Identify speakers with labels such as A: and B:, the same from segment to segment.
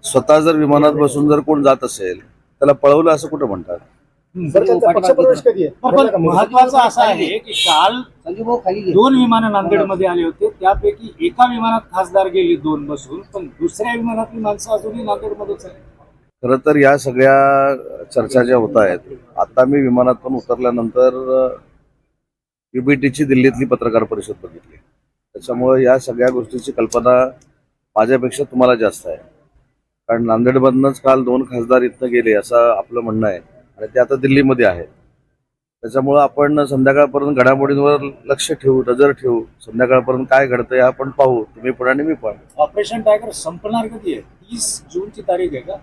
A: स्वतः जर विमानात बसून जर कोण जात असेल त्याला पळवलं असं कुठं म्हणतात?
B: पक्षप्रवेश कधी आहे?
C: पण महत्वाचं असं आहे की काल दोन विमानं नांदेडमध्ये आले होते, त्यापैकी एका विमानात खासदार गेले 2 बसून, पण दुसऱ्या विमानातली माणसं अजूनही नांदेडमध्येच आहे.
A: खरं तर या सगळ्या चर्चा ज्या होत आहेत, आता मी विमानातून उतरल्यानंतर UBTची दिल्लीतली पत्रकार परिषद बघितली. त्याच्यामुळे या सगळ्या गोष्टीची कल्पना माझ्यापेक्षा तुम्हाला जास्त आहे. कारण नांदेडमधनंच काल 2 खासदार इथनं गेले असं आपलं म्हणणं आहे आणि ते आता दिल्लीमध्ये आहेत. त्याच्यामुळं आपण संध्याकाळपर्यंत घडामोडींवर लक्ष ठेवू, नजर ठेवू. संध्याकाळपर्यंत काय घडतंय आपण पाहू, तुम्ही पण आणि मी पण.
C: ऑपरेशन टायगर संपणार कधी आहे? 30 जूनची तारीख आहे का?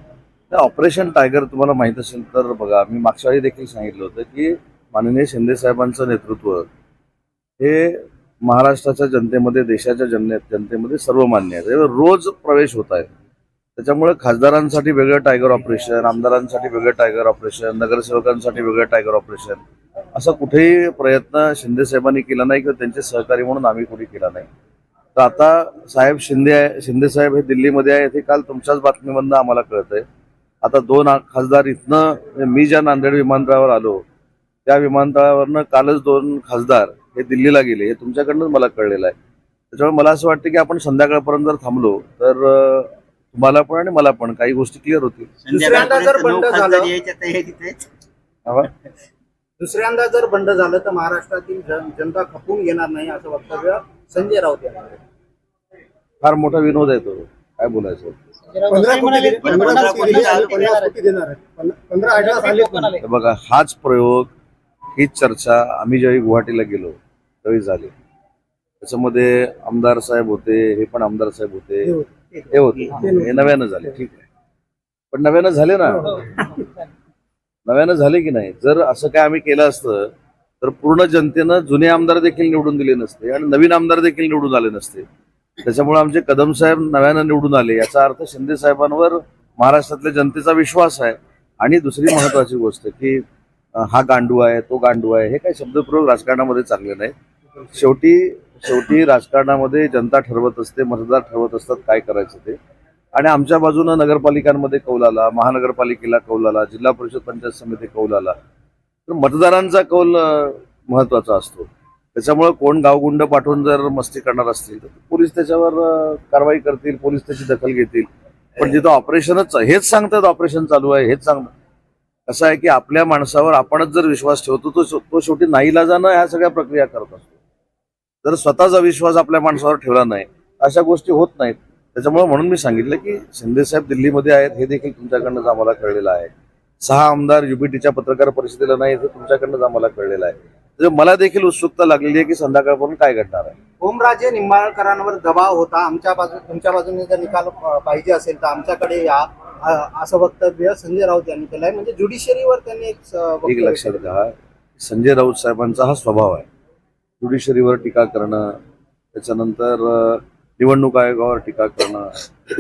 A: ऑपरेशन टायगर तुम्हाला माहित असेल तर बघा, मी मागच्या वेळी देखील सांगितलं होतं की माननीय शिंदे साहेबांचं नेतृत्व हे महाराष्ट्राच्या जनतेमध्ये, देशाच्या जनतेमध्ये सर्वमान्य आहे. रोज प्रवेश होत आहे. त्याच्यामुळे खासदारांसाठी वेगळं टायगर ऑपरेशन, आमदारांसाठी वेगळं टायगर ऑपरेशन, नगरसेवकांसाठी वेगळं टायगर ऑपरेशन, असा कुठेही प्रयत्न शिंदे साहेबांनी केला नाही किंवा त्यांचे सहकारी म्हणून आम्ही कुठे केला नाही. तर आता साहेब शिंदे साहेब हे दिल्लीमध्ये आहेत हे काल तुमच्याच बातमीमधनं आम्हाला कळतंय. आता 2 खासदार इथनं, मी ज्या नांदेड विमानतळावर आलो त्या विमानतळावरनं कालच 2 खासदार हे दिल्लीला गेले, हे तुमच्याकडनंच मला कळलेलं आहे. त्याच्यामुळे मला असं वाटतं की आपण संध्याकाळपर्यंत जर थांबलो तर तुम्हाला पण आणि मला पण काही गोष्टी क्लिअर होतील.
B: दुसऱ्यांदा जर बंड झालं तर महाराष्ट्रातील जनता खपून घेणार नाही असं वक्तव्य संजय राऊत यांनी.
A: फार मोठा विनोद आहे तो, काय बोलायचं.
B: 15
A: बघा, हाच प्रयोग, हीच चर्चा आम्ही ज्यावेळी गुवाहाटीला गेलो त्यावेळी झाली. त्याच्यामध्ये आमदार साहेब होते, हे पण आमदार साहेब होते, हे होते, हे नव्यानं झाले. ठीक आहे, पण नव्यानं झाले ना, नव्यानं झाले की नाही. जर असं काय आम्ही केलं असतं तर पूर्ण जनतेनं जुने आमदार देखील निवडून दिले नसते आणि नवीन आमदार देखील निवडून आले नसते. त्याच्यामुळे आमचे कदम साहेब नव्यानं निवडून आले, याचा अर्थ शिंदे साहेबांवर महाराष्ट्रातल्या जनतेचा विश्वास आहे. आणि दुसरी महत्वाची गोष्ट की हा गांडू आहे, तो गांडू आहे, हे काही शब्दप्रयोग राजकारणामध्ये चांगले नाही. शेवटी राजकारणामध्ये जनता ठरवत असते, मतदार ठरवत असतात काय करायचं ते. आणि आमच्या बाजूनं नगरपालिकांमध्ये कौल आला, महानगरपालिकेला कौल आला, जिल्हा परिषद पंचायत समिती कौल आला, तर मतदारांचा कौल महत्वाचा असतो. त्याच्यामुळे कोण गावगुंड पाठवून जर मस्ती करणार असतील तर पोलीस त्याच्यावर कारवाई करतील, पोलीस त्याची दखल घेतील. पण जिथं ऑपरेशनच, हेच सांगतात ऑपरेशन चालू आहे, हेच सांगतात. कसं आहे की आपल्या माणसावर आपणच जर विश्वास ठेवतो तो शेवटी नाईलाजानं ह्या सगळ्या प्रक्रिया करत असतो. जर स्वतःचा विश्वास आपल्या माणसावर ठेवला नाही अशा गोष्टी होत नाहीत. त्याच्यामुळे म्हणून मी सांगितलं की शिंदे साहेब दिल्लीमध्ये आहेत, हे देखील तुमच्याकडनं आम्हाला कळलेलं आहे. 6 आमदार UBTच्या पत्रकार परिषदेला नाही, हे तुमच्याकडनं आम्हाला कळलेलं आहे. मला देखील उत्सुकता लागलेली आहे की संध्याकाळपर्यंत काय घडणार आहे.
B: ओमराजे निंबाळकरांवर दबाव होता, तुमच्या बाजूने जर निकाल पाहिजे असेल तर आमच्याकडे या, असं वक्तव्य संजय राऊत यांनी केलंय. म्हणजे ज्युडिशरीवर त्यांनी
A: एक लक्षात घ्या, संजय राऊत साहेबांचा हा स्वभाव आहे, ज्युडिशरीवर टीका करणं, त्याच्यानंतर निवडणूक आयोगावर टीका करणं,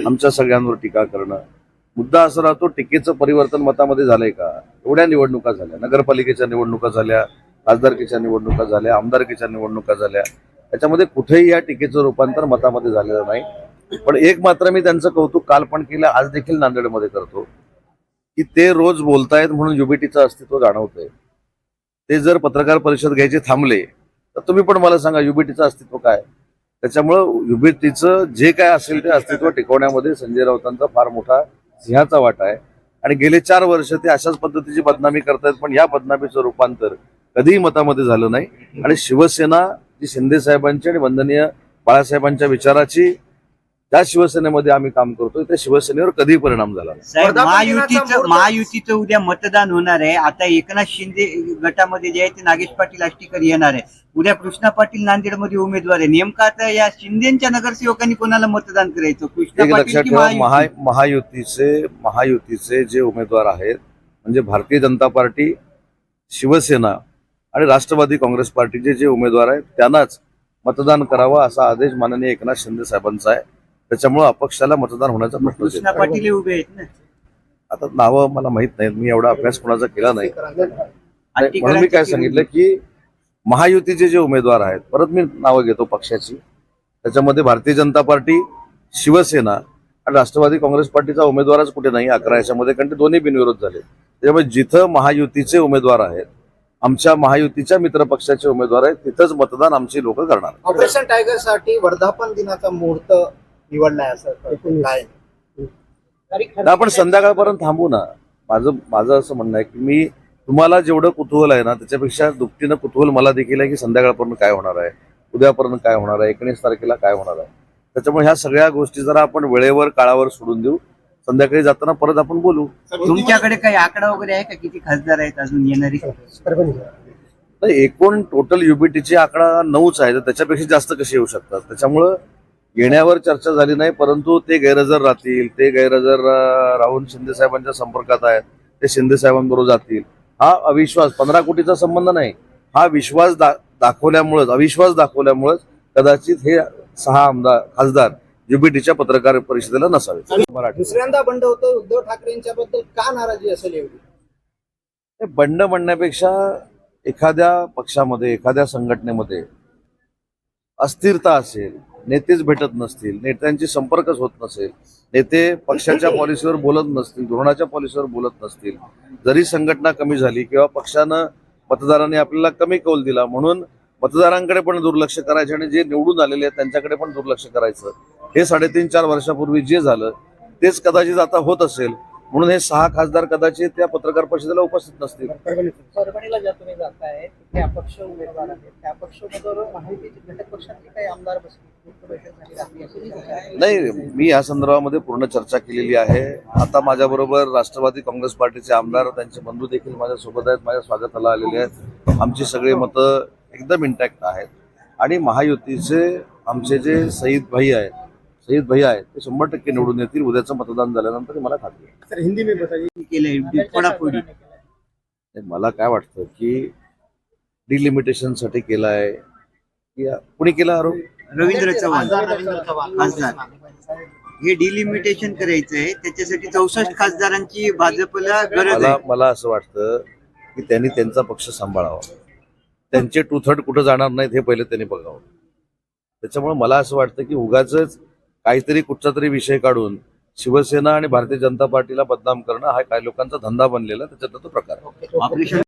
A: आमच्या सगळ्यांवर टीका करणं. मुद्दा असा राहतो, टीकेचं परिवर्तन मतामध्ये झालंय का? एवढ्या निवडणुका झाल्या, नगरपालिकेच्या निवडणुका झाल्या, खासदारकीच्या निवडणुका झाल्या, आमदारकीच्या निवडणुका झाल्या, त्याच्यामध्ये कुठेही या टीकेचं रूपांतर मतामध्ये झालेलं नाही. पण एक मात्र मी त्यांचं कौतुक काल पण केलं, आज देखील नांदेडमध्ये करतो, की ते रोज बोलतायत म्हणून UBTचं अस्तित्व जाणवतंय. ते जर पत्रकार परिषद घ्यायचे थांबले तर तुम्ही पण मला सांगा UBTचं अस्तित्व काय. त्याच्यामुळं UBTचं जे काय असेल ते अस्तित्व टिकवण्यामध्ये संजय राऊतांचा फार मोठा सिंहाचा वाटा आहे. आणि गेले 4 वर्ष ते अशाच पद्धतीची बदनामी करतायत, पण या बदनामीचं रूपांतर कधीही मतामध्ये झालं नाही. आणि शिवसेना जी शिंदे साहेबांची आणि वंदनीय बाळासाहेबांच्या विचाराची ज्या शिवसेनेमध्ये आम्ही काम करतोय त्या शिवसेनेवर कधी परिणाम झाला.
D: महायुतीचं उद्या मतदान होणार आहे. आता एकनाथ शिंदे गटामध्ये जे आहे ते नागेश पाटील आष्टीकर येणार आहे. उद्या कृष्णा पाटील नांदेडमध्ये उमेदवार आहे. नेमका आता या शिंदेच्या नगरसेवकांनी कोणाला मतदान करायचं? कृष्णा
A: लक्षात ठेवा, महायुतीचे जे उमेदवार आहेत म्हणजे भारतीय जनता पार्टी, शिवसेना आणि राष्ट्रवादी काँग्रेस पार्टीचे जे उमेदवार आहेत त्यांनाच मतदान करावं असा आदेश माननीय एकनाथ शिंदे साहेबांचा आहे. त्याच्यामुळे अपक्षाला मतदान होण्याचा प्रश्न
D: कृष्णा पाटील उभे आहेत ना.
A: आता नावं मला माहित नाहीत, मी एवढा अभ्यास कोणाचा केला नाही. म्हणून मी काय सांगितलं की महायुतीचे जे उमेदवार आहेत, परत मी नावं घेतो पक्षाची, त्याच्यामध्ये भारतीय जनता पार्टी, शिवसेना आणि राष्ट्रवादी काँग्रेस पार्टीचा उमेदवारच कुठे नाही 11 याच्यामध्ये, कारण ते दोन्ही बिनविरोध झाले. त्याच्यामुळे जिथं महायुतीचे उमेदवार आहेत, आमच्या महायुतीच्या मित्रपक्षाचे उमेदवार आहेत, तिथंच मतदान आमची लोक करणार.
B: ऑपरेशन टायगर साठी वर्धापन दिनाचा मुहूर्त निवडलाय असं काय?
A: तर आपण संध्याकाळपर्यंत थांबू ना. माझं असं म्हणणं आहे की मी तुम्हाला जेवढं कुतूहल आहे ना, त्याच्यापेक्षा दुपटीनं कुतूहल मला देखील आहे की संध्याकाळपर्यंत काय होणार आहे, उद्यापर्यंत काय होणार आहे, 19 तारखेला काय होणार आहे. त्याच्यामुळे ह्या सगळ्या गोष्टी जरा आपण वेळेवर काळावर सोडून देऊ. संध्याकाळी जाताना परत आपण बोलू.
D: तुमच्याकडे काही आकडा वगैरे आहे का, किती खासदार आहेत अजून येणारे?
A: तर एकूण टोटल युबीटीची आकडा 9च आहे, तर त्याच्यापेक्षा जास्त कसे येऊ शकतात. त्याच्यामुळं येण्यावर चर्चा झाली नाही, परंतु ते गैरहजर राहतील, ते गैरहजर राहून शिंदे साहेबांच्या संपर्कात आहेत, ते शिंदे साहेबांबरोबर जातील. हा अविश्वास 15 कोटीचा संबंध नाही. हा विश्वास दाखवल्यामुळेच, अविश्वास दाखवल्यामुळेच कदाचित हे 6 खासदार युबीटीच्या पत्रकार परिषदेला नसावे. मराठी
B: दुसऱ्यांदा बंड होतोय उद्धव ठाकरेंच्या बद्दल का नाराजी असेल एवढी?
A: हे बंड म्हणण्यापेक्षा एखाद्या पक्षामध्ये, एखाद्या संघटनेमध्ये अस्थिरता असेल, नेतेच भेटत नसतील, नेत्यांची संपर्कच होत नसेल, नेते पक्षाच्या पॉलिसीवर बोलत नसतील, धोरणाच्या पॉलिसीवर बोलत नसतील, जरी संघटना कमी झाली किंवा पक्षानं मतदारांनी आपल्याला कमी कौल दिला म्हणून मतदारांकडे पण दुर्लक्ष करायचे आणि जे निवडून आलेले आहेत त्यांच्याकडे पण दुर्लक्ष करायचं, हे 3.5-4 वर्षापूर्वी जे झालं तेच कदाचित आता होत असेल. म्हणून हे 6 खासदार कदाचित त्या पत्रकार परिषदेला उपस्थित नसतील.
B: परभणीला ज्या तुम्ही जाताय तिथे अपक्ष उमेदवार आहेत, त्या अपक्ष उमेदवार महायुतीचे घटक पक्षातले काही आमदार बसले
A: नाही, मी या संदर्भामध्ये पूर्ण चर्चा केलेली आहे. आता माझ्याबरोबर राष्ट्रवादी काँग्रेस पार्टीचे आमदार, त्यांचे बंधू देखील माझ्यासोबत आहेत, माझ्या स्वागताला आलेले आहेत. आमची सगळी मतं एकदम इंटॅक्ट आहेत आणि महायुतीचे आमचे जे सईद भाई आहेत ते 100% निवडून येतील. उद्याचं मतदान झाल्यानंतर मला खात्री आहे.
B: हिंदी में बताइए.
D: केलंय
A: मला काय वाटतं की डिलिमिटेशनसाठी केलं आहे की कुणी केला आरोप?
D: रवींद्र चव्हाण
B: रवींद्र चव्हाण
D: खासदार. हे डिलिमिटेशन करायचं आहे, त्याच्यासाठी 64 खासदारांची भाजपला गरज आहे.
A: मला असं वाटतं की त्यांनी त्यांचा पक्ष सांभाळावा. त्यांचे 2/3 कुठं जाणार नाहीत हे पहिले त्यांनी बघावं. त्याच्यामुळे मला असं वाटतं की उगाचच काहीतरी कुठचा तरी विषय काढून शिवसेना आणि भारतीय जनता पार्टीला बदनाम करणं हा काही लोकांचा धंदा बनलेला, त्याच्यातला तो प्रकार आहे.
D: ऑपरेशन